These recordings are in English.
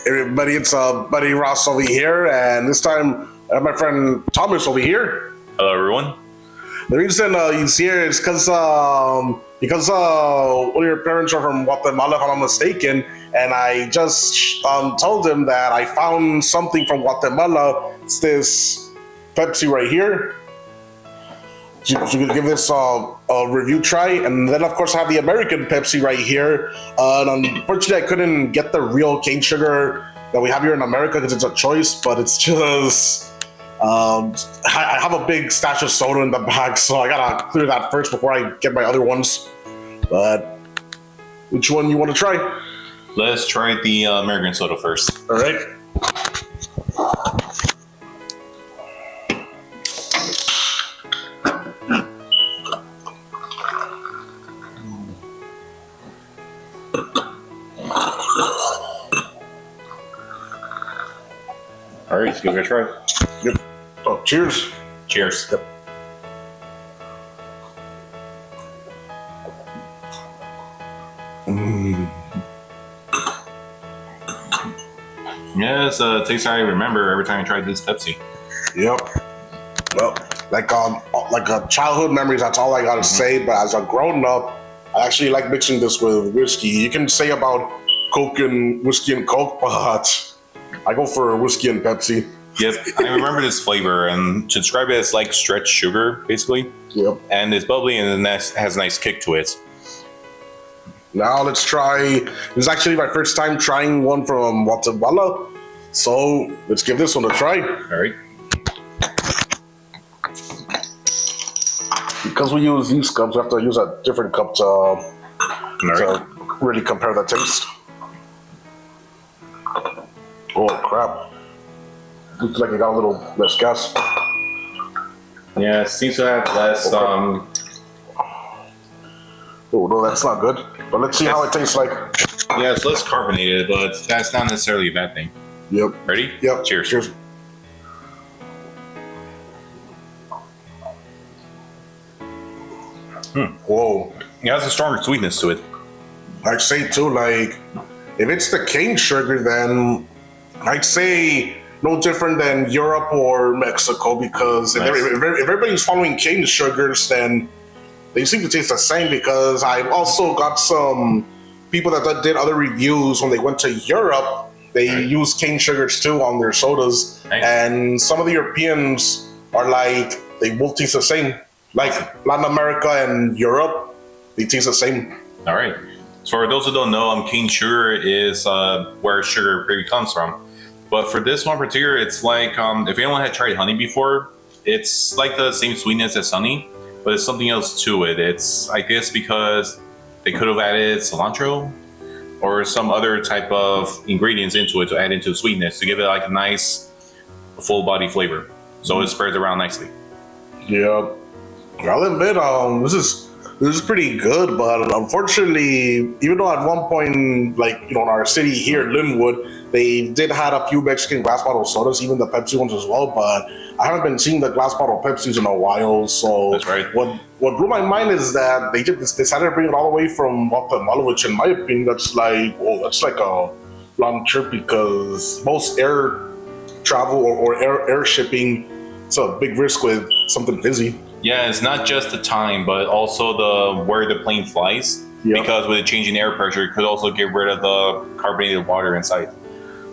Everybody, it's buddy Ross over here, and this time I have my friend Thomas over here. Hello, everyone. The reason he's here is because one of your parents are from Guatemala, if I'm not mistaken, and I just told him that I found something from Guatemala. It's this Pepsi right here. You could give this a review try, and then of course I have the American Pepsi right here. And unfortunately, I couldn't get the real cane sugar that we have here in America because it's a choice, but it's just I have a big stash of soda in the bag, so I gotta clear that first before I get my other ones. But which one you want to try? Let's try the American soda first. All right. All right, let's give it a try. Yep. Oh, cheers. Cheers. Yep. Yeah, it's a taste I remember every time I tried this Pepsi. Yep. Well, like a childhood memories. That's all I gotta say. But as a grown up, I actually like mixing this with whiskey. You can say about Coke and whiskey and Coke, but I go for whiskey and Pepsi. Yep, I remember this flavor, and to describe it, it's like stretched sugar, basically. Yep. And it's bubbly and it has a nice kick to it. Now let's try. This is actually my first time trying one from Guatemala, so let's give this one a try. All right. Because we use these cups, we have to use a different cup to really compare the taste. Oh crap! Looks like it got a little less gas. Yeah, it seems to have less. Oh no, that's not good. But let's see how it tastes like. Yeah, it's less carbonated, but that's not necessarily a bad thing. Yep. Ready? Yep. Cheers. Cheers. Whoa. It has a stronger sweetness to it. I'd say too, like, if it's the cane sugar, then I'd say no different than Europe or Mexico, because if everybody's following cane sugars, then they seem to taste the same. Because I've also got some people that did other reviews when they went to Europe. They use cane sugars too on their sodas, and some of the Europeans are like, they both taste the same. Like Latin America and Europe, they taste the same. All right. So for those who don't know, cane sugar is where sugar really comes from. But for this one particular, it's like if anyone had tried honey before, it's like the same sweetness as honey, but it's something else to it. It's, I guess, because they could have added cilantro or some other type of ingredients into it to add into the sweetness to give it like a nice full body flavor. So it spreads around nicely. Yeah. I'll admit, this is pretty good, but unfortunately, even though at one point, like, you know, in our city here, Linwood, they did had a few Mexican glass bottle sodas, even the Pepsi ones as well, but I haven't been seeing the glass bottle Pepsis in a while. So that's right. What blew my mind is that they decided to bring it all the way from Guatemala, which in my opinion, that's like a long trip, because most air travel or air shipping, it's a big risk with something fizzy. Yeah, it's not just the time, but also where the plane flies. Yep. Because with the change in air pressure, it could also get rid of the carbonated water inside.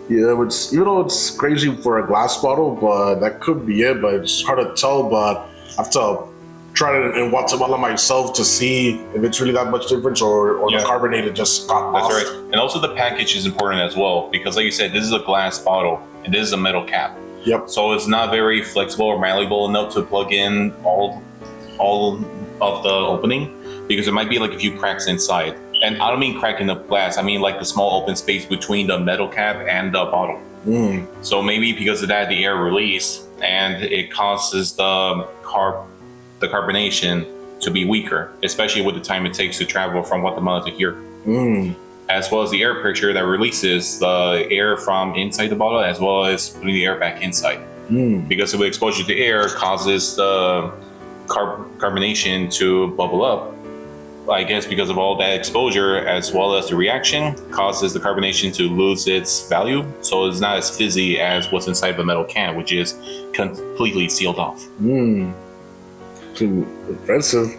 Yeah, even though it's crazy for a glass bottle, but that could be it. But it's hard to tell. But I have to try it in Guatemala myself to see if it's really that much difference, or the carbonated just got lost. That's right. And also the package is important as well, because like you said, this is a glass bottle and this is a metal cap. Yep. So it's not very flexible or malleable enough to plug in all of the opening, because there might be like a few cracks inside. And I don't mean crack in the glass, I mean like the small open space between the metal cap and the bottle. So maybe because of that, the air release, and it causes the carbonation to be weaker, especially with the time it takes to travel from Guatemala to here. As well as the air pressure that releases the air from inside the bottle, as well as putting the air back inside. Because the exposure to air causes the carbonation to bubble up, I guess because of all that exposure as well as the reaction causes the carbonation to lose its value. So it's not as fizzy as what's inside the metal can, which is completely sealed off. Too impressive.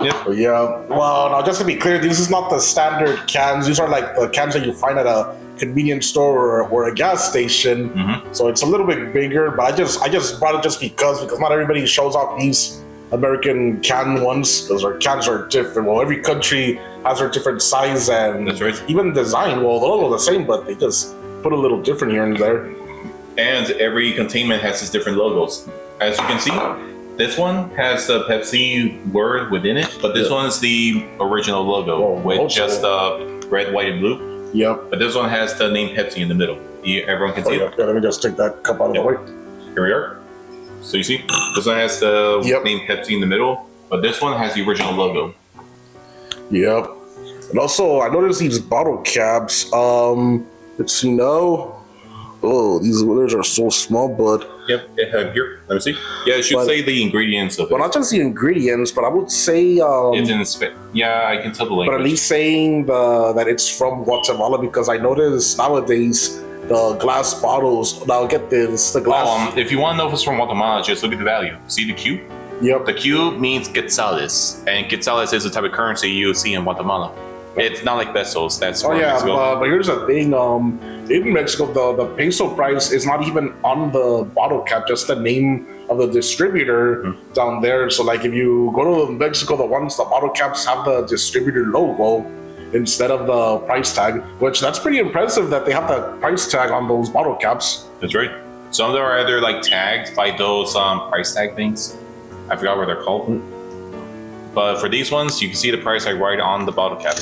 Yep. But yeah. Well, now just to be clear, this is not the standard cans. These are like the cans that you find at a convenience store or a gas station. So it's a little bit bigger, but I just brought it just because not everybody shows off these American can ones because our cans are different. Well, every country has their different size and That's right. even design. Well, the logo the same, but they just put a little different here and there. And every containment has its different logos. As you can see, this one has the Pepsi word within it, but this one is the original logo with just red, white, and blue. Yep. But this one has the name Pepsi in the middle. Everyone can see it. Yeah, let me just take that cup out of the way. Here we are. So you see, this one has the name Pepsi in the middle, but this one has the original logo. Yep. And also, I noticed these bottle caps. It's these winners are so small, but Yep. Here, let me see. Yeah, it should say the ingredients of it. Well, not just the ingredients, but I would say it's in Spanish. Yeah, I can tell the language. But at least saying that it's from Guatemala, because I noticed nowadays the glass bottles. Now get this, the glass. If you want to know if it's from Guatemala, just look at the value. See the Q? Yep. The Q means quetzales, and quetzales is the type of currency you see in Guatemala. It's not like pesos. That's Mexico. But here's the thing. In Mexico, the peso price is not even on the bottle cap, just the name of the distributor down there. So, like, if you go to Mexico, the bottle caps have the distributor logo instead of the price tag, which that's pretty impressive that they have the price tag on those bottle caps. That's right. Some of them are either like tagged by those price tag things. I forgot what they're called. But for these ones, you can see the price tag right on the bottle cap.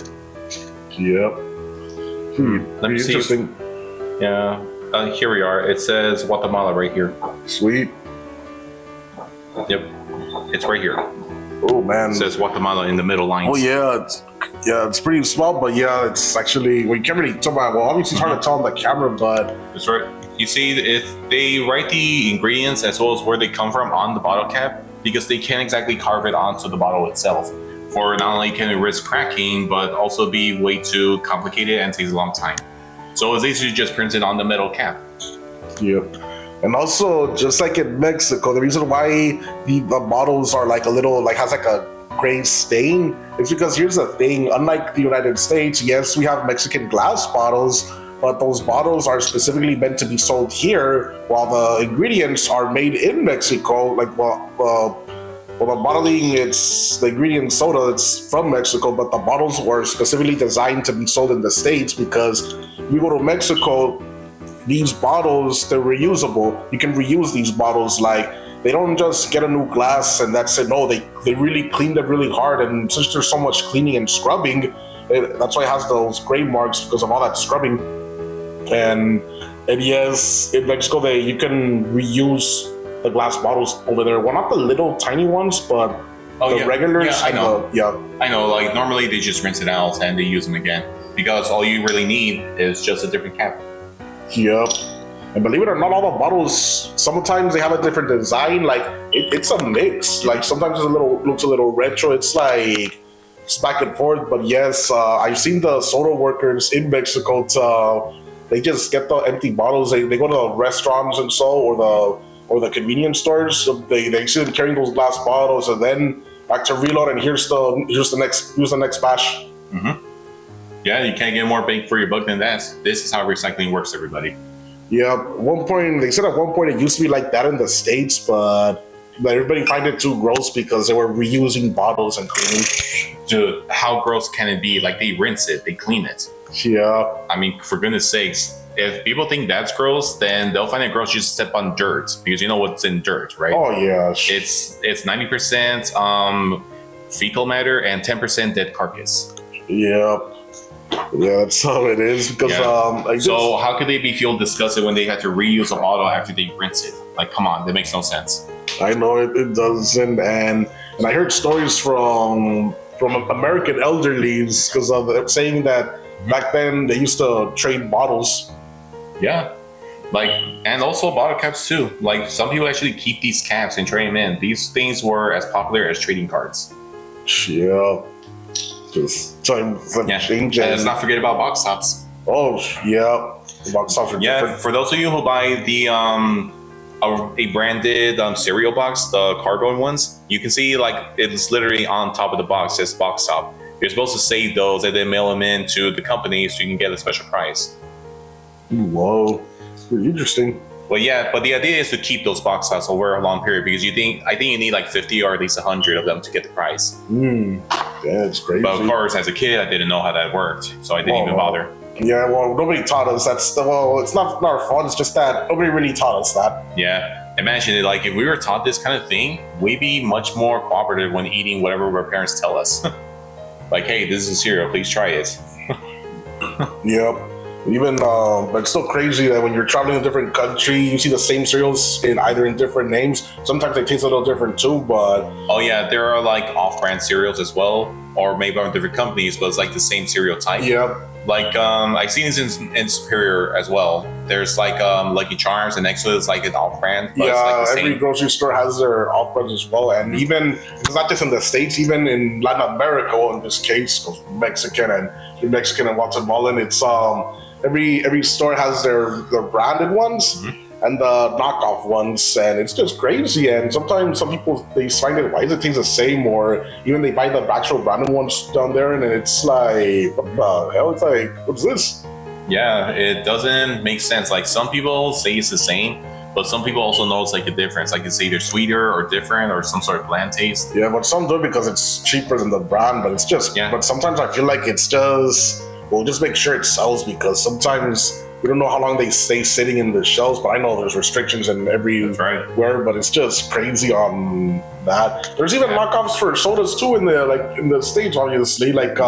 Yep. Let me see. Interesting. Yeah. Here we are. It says Guatemala right here. Sweet. Yep. It's right here. Oh man. It says Guatemala in the middle lines. Oh yeah. It's pretty small, but yeah, it's actually, we can't really tell by, well, obviously it's hard to tell on the camera, but that's right. You see, if they write the ingredients as well as where they come from on the bottle cap, because they can't exactly carve it onto the bottle itself. For not only can it risk cracking, but also be way too complicated and takes a long time. So it's easy to just print it on the metal cap. Yep. And also, just like in Mexico, the reason why the bottles are like a little, like has like a gray stain is because here's the thing, unlike the United States, yes, we have Mexican glass bottles, but those bottles are specifically meant to be sold here, while the ingredients are made in Mexico. Like, the bottling, it's the ingredient soda, it's from Mexico, but the bottles were specifically designed to be sold in the States because you go to Mexico, these bottles, they're reusable. You can reuse these bottles. Like, they don't just get a new glass and that's it. No, they really cleaned it really hard, and since there's so much cleaning and scrubbing, that's why it has those gray marks, because of all that scrubbing. And yes, in Mexico, you can reuse the glass bottles over there. Well, not the little tiny ones, but the regulars. Yeah, I know. I know. Like, normally they just rinse it out and they use them again because all you really need is just a different cap. Yep. And believe it or not, all the bottles, sometimes they have a different design. Like, it's a mix. Like, sometimes it looks a little retro. It's like, it's back and forth. But yes, I've seen the soda workers in Mexico, they just get the empty bottles. They go to the restaurants and so, or the convenience stores. So they see them carrying those glass bottles, and then back to reload, and here's the next batch. Yeah, you can't get more bang for your buck than that. This is how recycling works, everybody. Yeah, they said at one point it used to be like that in the States, but everybody find it too gross because they were reusing bottles and cleaning. Dude, how gross can it be? Like, they rinse it, they clean it. Yeah. I mean, for goodness sakes, if people think that's gross, then they'll find it gross just step on dirt, because you know what's in dirt, right? Oh yeah. It's 90% fecal matter and 10% dead carcass. Yeah. Yeah, that's how it is. Because so how could they feel disgusted when they had to reuse a bottle after they rinse it? Like, come on, that makes no sense. I know it doesn't, and I heard stories from American elderlies because of saying that back then they used to trade bottles. Yeah, like, and also bottle caps too. Like, some people actually keep these caps and trade them in. These things were as popular as trading cards. Yeah. Just times have Yeah. changed. And let's not forget about box tops. Oh yeah, the box tops are Yeah, different. for those of you who buy the a branded cereal box, the cardboard ones, you can see like it's literally on top of the box says box top. You're supposed to save those and then mail them in to the company so you can get a special price. Whoa, pretty interesting. But yeah, but the idea is to keep those box tops over a long period because I think you need like 50 or at least 100 of them to get the price. Yeah, it's crazy. But of course, as a kid, I didn't know how that worked, so I didn't even bother. Yeah, well, nobody taught us. It's not our fault. It's just that nobody really taught us that. Yeah, imagine it. Like if we were taught this kind of thing, we'd be much more cooperative when eating whatever our parents tell us. Like, hey, this is cereal. Please try it. Yep. Even, but it's still crazy that when you're traveling to a different country, you see the same cereals in different names. Sometimes they taste a little different too, but Oh yeah, there are like off-brand cereals as well, or maybe on different companies, but it's like the same cereal type. yeah, Like I've seen this in Superior as well. There's like Lucky Charms, and next to it is like an off-brand. But it's like the every same. grocery store has their off-brands as well. And even, it's not just in the States, even in Latin America, in this case, 'cause Mexican and Guatemalan, it's every store has their branded ones and the knockoff ones, and it's just crazy. And sometimes some people, they find it, why does it taste the same? Or even they buy the actual branded ones down there, and it's like, what the hell? It's like, what's this? Yeah, it doesn't make sense. Like some people say it's the same, but some people also know it's like a difference. Like it's either sweeter or different or some sort of bland taste. Yeah, but some do it because it's cheaper than the brand, but it's just, but sometimes I feel like it's just, we'll just make sure it sells, because sometimes we don't know how long they stay sitting in the shelves, but I know there's restrictions in everywhere, but it's just crazy on that. There's even knockoffs for sodas too in the States, obviously. Like,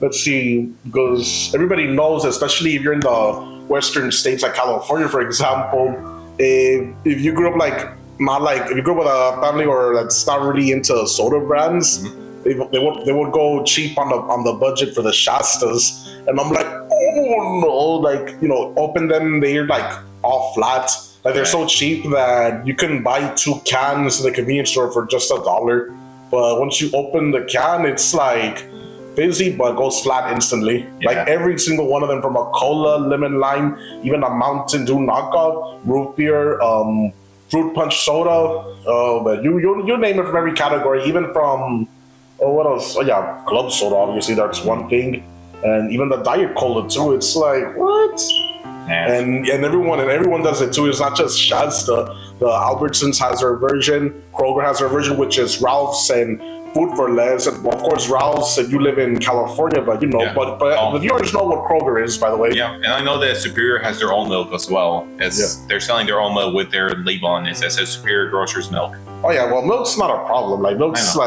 let's see, because everybody knows, especially if you're in the western states like California, for example, if you grew up if you grew up with a family or that's not really into soda brands, they would go cheap on the budget for the Shastas, and I'm like, oh no, like, open them, they're like all flat, like they're so cheap that you can buy 2 cans in the convenience store for just $1, but once you open the can, it's like busy but goes flat instantly. Like every single one of them, from a cola, lemon lime, even a Mountain Dew knockoff, root beer, fruit punch soda, but you name it, from every category, even from what else? Oh yeah, club soda, obviously, that's one thing. And even the diet cola too. It's like, what? And everyone does it too. It's not just Shasta. The Albertsons has their version, Kroger has their version, which is Ralph's and Food for Less. And of course, Ralph's, and you live in California, but but the viewers know what Kroger is, by the way. Yeah, and I know that Superior has their own milk as well. They're selling their own milk with their label on it that says Superior Grocers Milk. Oh yeah, well, milk's not a problem. Like, milk's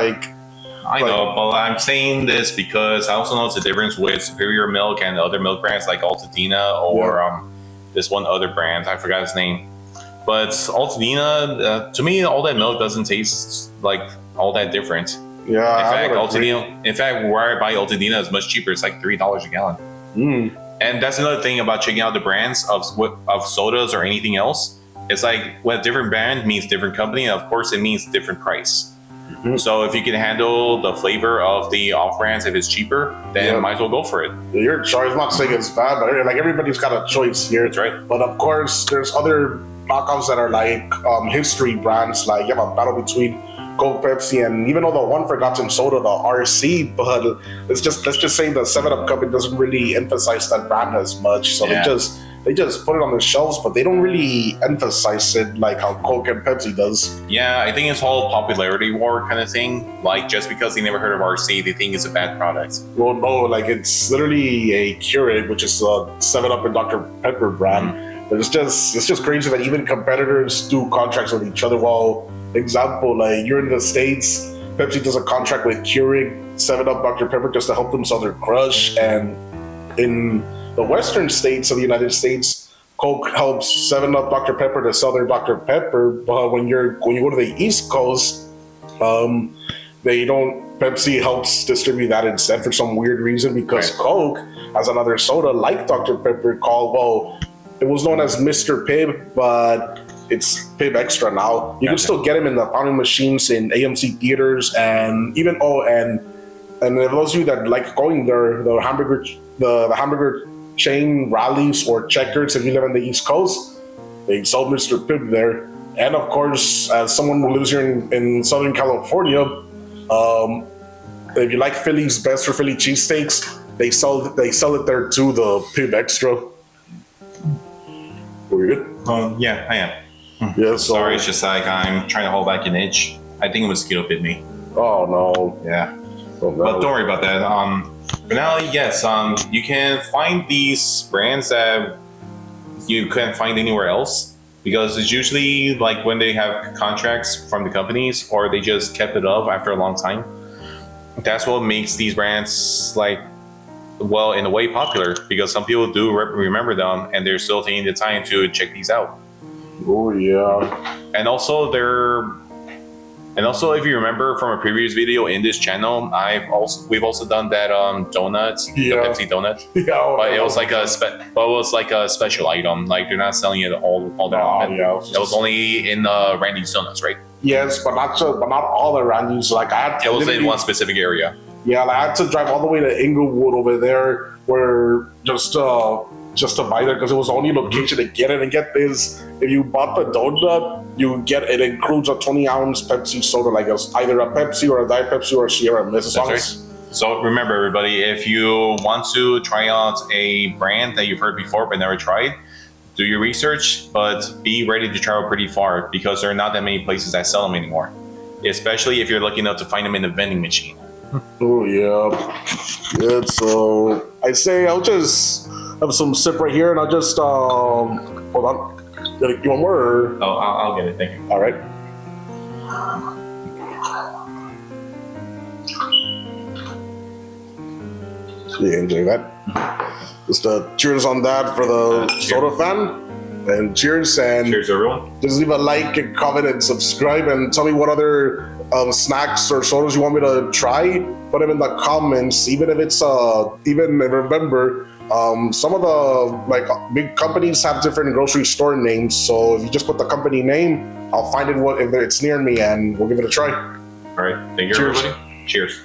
I know, but I'm saying this because I also know the difference with Superior Milk and other milk brands like Altadena or this one other brand. I forgot his name. But Altadena, to me, all that milk doesn't taste like all that different. Yeah, in fact, where I buy Altadena is much cheaper. It's like $3 a gallon. And that's another thing about checking out the brands of sodas or anything else. It's like, what different brand means different company, and of course, it means different price. So if you can handle the flavor of the off brands, if it's cheaper, then might as well go for it. Your choice. I'm not saying it's bad, but like, everybody's got a choice here. That's right. But of course, there's other knockoffs that are like history brands. Like, you have a battle between Coke, Pepsi, and even though the one forgotten soda, the RC, but let's just say the 7-Up company doesn't really emphasize that brand as much. So they just put it on the shelves, but they don't really emphasize it like how Coke and Pepsi does. Yeah, I think it's all popularity war kind of thing. Like, just because they never heard of RC, they think it's a bad product. Well, no, like, it's literally a Keurig, which is a 7-Up and Dr. Pepper brand. But it's just crazy that even competitors do contracts with each other. Well, example, like, you're in the States, Pepsi does a contract with Keurig, 7-Up, Dr. Pepper, just to help them sell their Crush, and in the western states of the United States, Coke helps 7-Up, Dr. Pepper to sell their Dr. Pepper, but when you go to the East Coast, they don't. Pepsi helps distribute that instead for some weird reason, because Coke has another soda like Dr. Pepper called, well, it was known as Mr. Pibb, but it's Pibb Extra now. You can still get them in the fountain machines in AMC theaters, and even And if those of you that like going there, the hamburger chain Rallies or Checkers, if you live on the East Coast, they sold Mr. Pibb there. And of course, as someone who lives here in Southern California, if you like Philly's best or Philly cheesesteaks, they sell it there too, the Pibb Extra. Were you good? Yeah, I am. Yeah, Sorry, it's just like I'm trying to hold back an itch. I think a mosquito bit me. Oh no. Yeah. Oh, no. But don't worry about that. For now, yes, you can find these brands that you can't find anywhere else because it's usually like when they have contracts from the companies or they just kept it up after a long time. That's what makes these brands like, well, in a way popular because some people do remember them and they're still taking the time to check these out. Oh yeah. And also if you remember from a previous video in this channel, we've also done that donuts, the Pepsi donut. Yeah, but it was like a special item. Like they're not selling it all that often. Yeah, it was only in Randy's Donuts, right? Yes, but not all the Randy's. Like I had to, it was in one specific area. Yeah, like I had to drive all the way to Inglewood over there, where just to buy there because it was the only location to get it. And get this, if you bought the donut, it includes a 20-ounce Pepsi soda, like it's either a Pepsi or a Diet Pepsi or a Sierra Mist. That's right. So remember, everybody, if you want to try out a brand that you've heard before but never tried, do your research, but be ready to travel pretty far because there are not that many places that sell them anymore, especially if you're lucky enough to find them in a vending machine. Oh yeah. So I say I'll just have some sip right here, and I'll just hold on. You want more? Or? Oh, I'll get it. Thank you. All right. You enjoy that? Just cheers on that for the soda fan. And cheers, and cheers everyone. Just leave a like and comment and subscribe, and tell me what other snacks or sodas you want me to try. Put them in the comments, even if it's remember, some of the big companies have different grocery store names. So if you just put the company name, I'll find it if it's near me, and we'll give it a try. All right, thank you, everybody. Cheers.